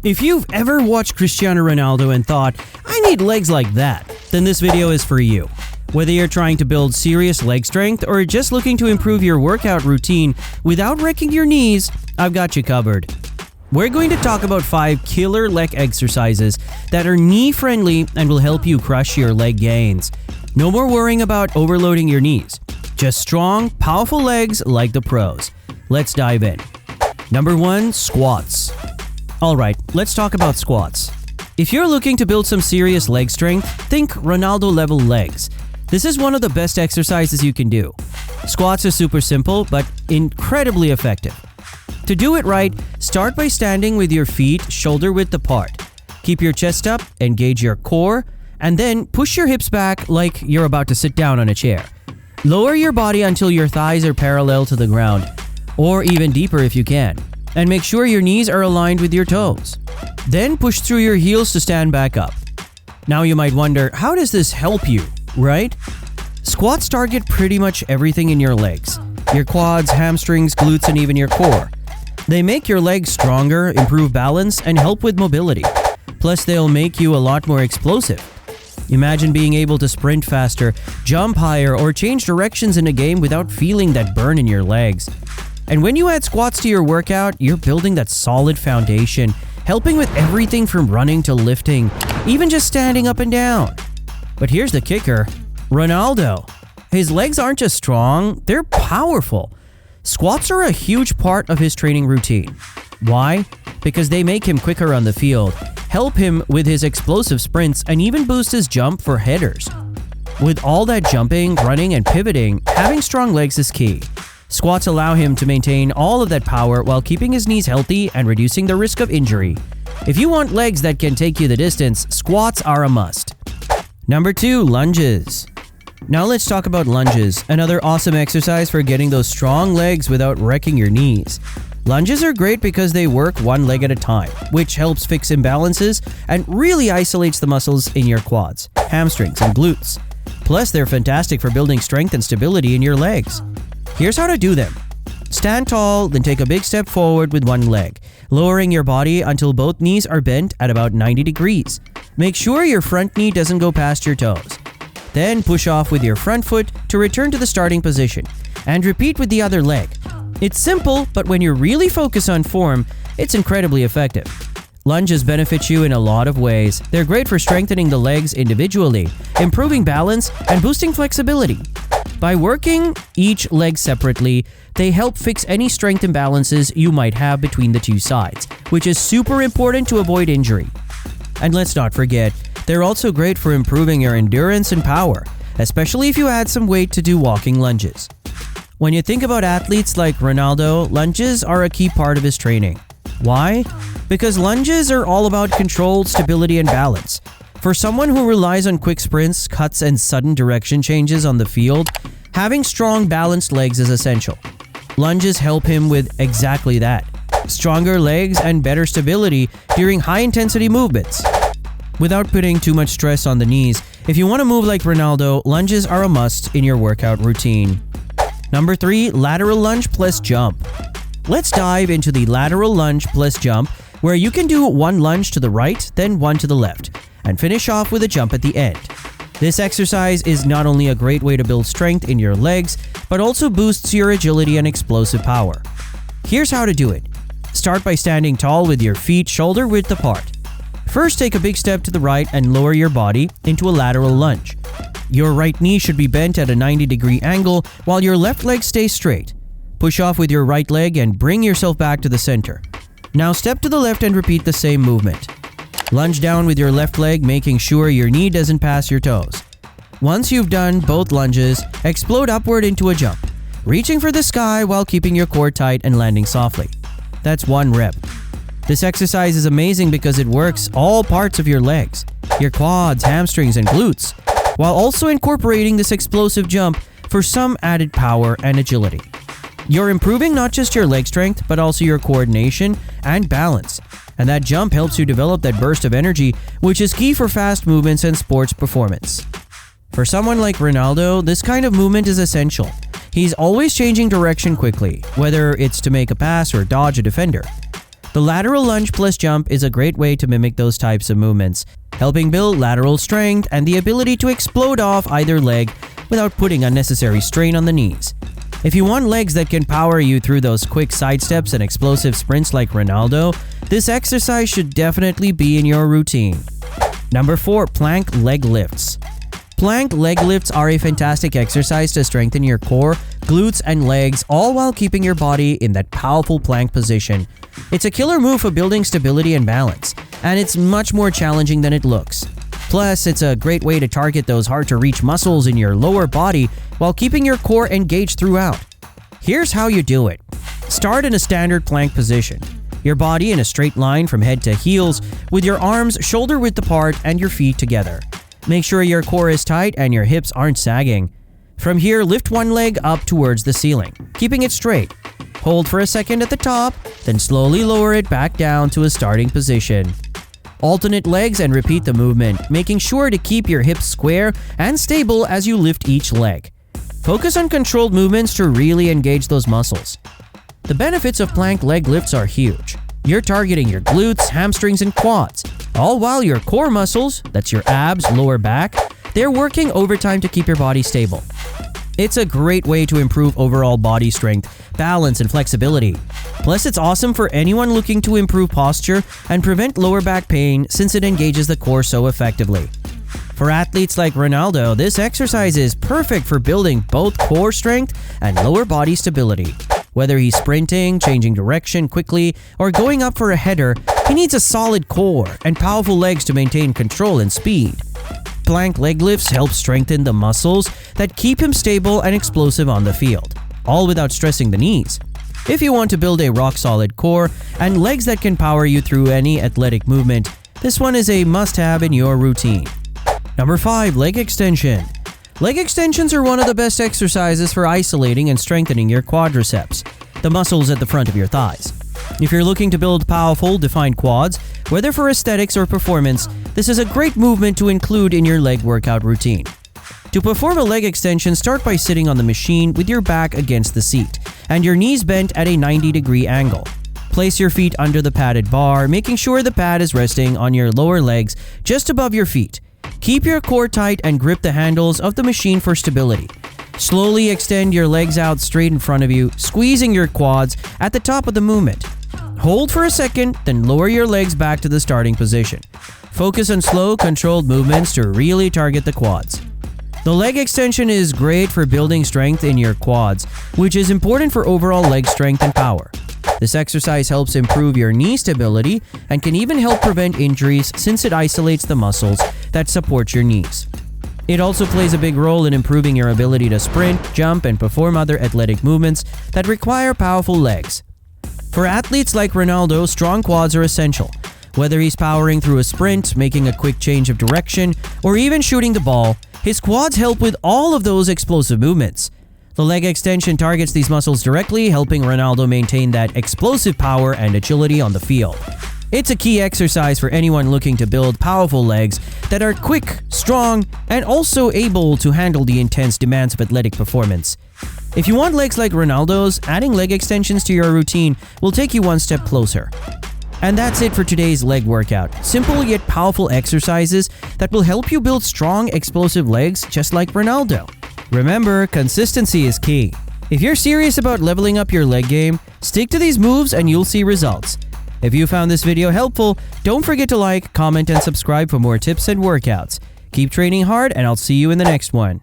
If you've ever watched Cristiano Ronaldo and thought, I need legs like that, then this video is for you. Whether you're trying to build serious leg strength or just looking to improve your workout routine without wrecking your knees, I've got you covered. We're going to talk about 5 killer leg exercises that are knee-friendly and will help you crush your leg gains. No more worrying about overloading your knees. Just strong, powerful legs like the pros. Let's dive in. Number 1. Squats. Alright, let's talk about squats. If you're looking to build some serious leg strength, think Ronaldo-level legs. This is one of the best exercises you can do. Squats are super simple, but incredibly effective. To do it right, start by standing with your feet shoulder-width apart. Keep your chest up, engage your core, and then push your hips back like you're about to sit down on a chair. Lower your body until your thighs are parallel to the ground, or even deeper if you can. And make sure your knees are aligned with your toes. Then push through your heels to stand back up. Now you might wonder, how does this help you, right? Squats target pretty much everything in your legs. Your quads, hamstrings, glutes, and even your core. They make your legs stronger, improve balance, and help with mobility. Plus, they'll make you a lot more explosive. Imagine being able to sprint faster, jump higher, or change directions in a game without feeling that burn in your legs. And when you add squats to your workout, you're building that solid foundation, helping with everything from running to lifting, even just standing up and down. But here's the kicker, Ronaldo. His legs aren't just strong, they're powerful. Squats are a huge part of his training routine. Why? Because they make him quicker on the field, help him with his explosive sprints, and even boost his jump for headers. With all that jumping, running, and pivoting, having strong legs is key. Squats allow him to maintain all of that power while keeping his knees healthy and reducing the risk of injury. If you want legs that can take you the distance, squats are a must. Number 2. Lunges. Now let's talk about lunges, another awesome exercise for getting those strong legs without wrecking your knees. Lunges are great because they work one leg at a time, which helps fix imbalances and really isolates the muscles in your quads, hamstrings, and glutes. Plus, they're fantastic for building strength and stability in your legs. Here's how to do them. Stand tall, then take a big step forward with one leg, lowering your body until both knees are bent at about 90 degrees. Make sure your front knee doesn't go past your toes. Then push off with your front foot to return to the starting position, and repeat with the other leg. It's simple, but when you really focus on form, it's incredibly effective. Lunges benefit you in a lot of ways. They're great for strengthening the legs individually, improving balance, and boosting flexibility. By working each leg separately, they help fix any strength imbalances you might have between the two sides, which is super important to avoid injury. And let's not forget, they're also great for improving your endurance and power, especially if you add some weight to do walking lunges. When you think about athletes like Ronaldo, lunges are a key part of his training. Why? Because lunges are all about control, stability, and balance. For someone who relies on quick sprints, cuts, and sudden direction changes on the field, having strong, balanced legs is essential. Lunges help him with exactly that. Stronger legs and better stability during high-intensity movements. Without putting too much stress on the knees, if you want to move like Ronaldo, lunges are a must in your workout routine. Number 3. Lateral lunge plus jump. Let's dive into the lateral lunge plus jump, where you can do one lunge to the right, then one to the left, and finish off with a jump at the end. This exercise is not only a great way to build strength in your legs, but also boosts your agility and explosive power. Here's how to do it. Start by standing tall with your feet shoulder-width apart. First, take a big step to the right and lower your body into a lateral lunge. Your right knee should be bent at a 90-degree angle while your left leg stays straight. Push off with your right leg and bring yourself back to the center. Now step to the left and repeat the same movement. Lunge down with your left leg, making sure your knee doesn't pass your toes. Once you've done both lunges, explode upward into a jump, reaching for the sky while keeping your core tight and landing softly. That's one rep. This exercise is amazing because it works all parts of your legs, your quads, hamstrings, and glutes, while also incorporating this explosive jump for some added power and agility. You're improving not just your leg strength, but also your coordination and balance. And that jump helps you develop that burst of energy, which is key for fast movements and sports performance. For someone like Ronaldo, this kind of movement is essential. He's always changing direction quickly, whether it's to make a pass or dodge a defender. The lateral lunge plus jump is a great way to mimic those types of movements, helping build lateral strength and the ability to explode off either leg without putting unnecessary strain on the knees. If you want legs that can power you through those quick side steps and explosive sprints like Ronaldo, this exercise should definitely be in your routine. Number 4. Plank leg lifts. Plank leg lifts are a fantastic exercise to strengthen your core, glutes, and legs, all while keeping your body in that powerful plank position. It's a killer move for building stability and balance, and it's much more challenging than it looks. Plus, it's a great way to target those hard-to-reach muscles in your lower body while keeping your core engaged throughout. Here's how you do it. Start in a standard plank position. Your body in a straight line from head to heels, with your arms shoulder-width apart and your feet together. Make sure your core is tight and your hips aren't sagging. From here, lift one leg up towards the ceiling, keeping it straight. Hold for a second at the top, then slowly lower it back down to a starting position. Alternate legs and repeat the movement, making sure to keep your hips square and stable as you lift each leg. Focus on controlled movements to really engage those muscles. The benefits of plank leg lifts are huge. You're targeting your glutes, hamstrings, and quads, all while your core muscles, that's your abs, lower back, they're working overtime to keep your body stable. It's a great way to improve overall body strength, balance, and flexibility. Plus, it's awesome for anyone looking to improve posture and prevent lower back pain since it engages the core so effectively. For athletes like Ronaldo, this exercise is perfect for building both core strength and lower body stability. Whether he's sprinting, changing direction quickly, or going up for a header, he needs a solid core and powerful legs to maintain control and speed. Plank leg lifts help strengthen the muscles that keep him stable and explosive on the field, all without stressing the knees. If you want to build a rock-solid core and legs that can power you through any athletic movement, this one is a must-have in your routine. Number 5. Leg extension. Leg extensions are one of the best exercises for isolating and strengthening your quadriceps, the muscles at the front of your thighs. If you're looking to build powerful, defined quads, whether for aesthetics or performance, this is a great movement to include in your leg workout routine. To perform a leg extension, start by sitting on the machine with your back against the seat and your knees bent at a 90-degree angle. Place your feet under the padded bar, making sure the pad is resting on your lower legs just above your feet. Keep your core tight and grip the handles of the machine for stability. Slowly extend your legs out straight in front of you, squeezing your quads at the top of the movement. Hold for a second, then lower your legs back to the starting position. Focus on slow, controlled movements to really target the quads. The leg extension is great for building strength in your quads, which is important for overall leg strength and power. This exercise helps improve your knee stability and can even help prevent injuries since it isolates the muscles that support your knees. It also plays a big role in improving your ability to sprint, jump, and perform other athletic movements that require powerful legs. For athletes like Ronaldo, strong quads are essential. Whether he's powering through a sprint, making a quick change of direction, or even shooting the ball, his quads help with all of those explosive movements. The leg extension targets these muscles directly, helping Ronaldo maintain that explosive power and agility on the field. It's a key exercise for anyone looking to build powerful legs that are quick, strong, and also able to handle the intense demands of athletic performance. If you want legs like Ronaldo's, adding leg extensions to your routine will take you one step closer. And that's it for today's leg workout. Simple yet powerful exercises that will help you build strong, explosive legs just like Ronaldo. Remember, consistency is key. If you're serious about leveling up your leg game, stick to these moves and you'll see results. If you found this video helpful, don't forget to like, comment, and subscribe for more tips and workouts. Keep training hard, and I'll see you in the next one.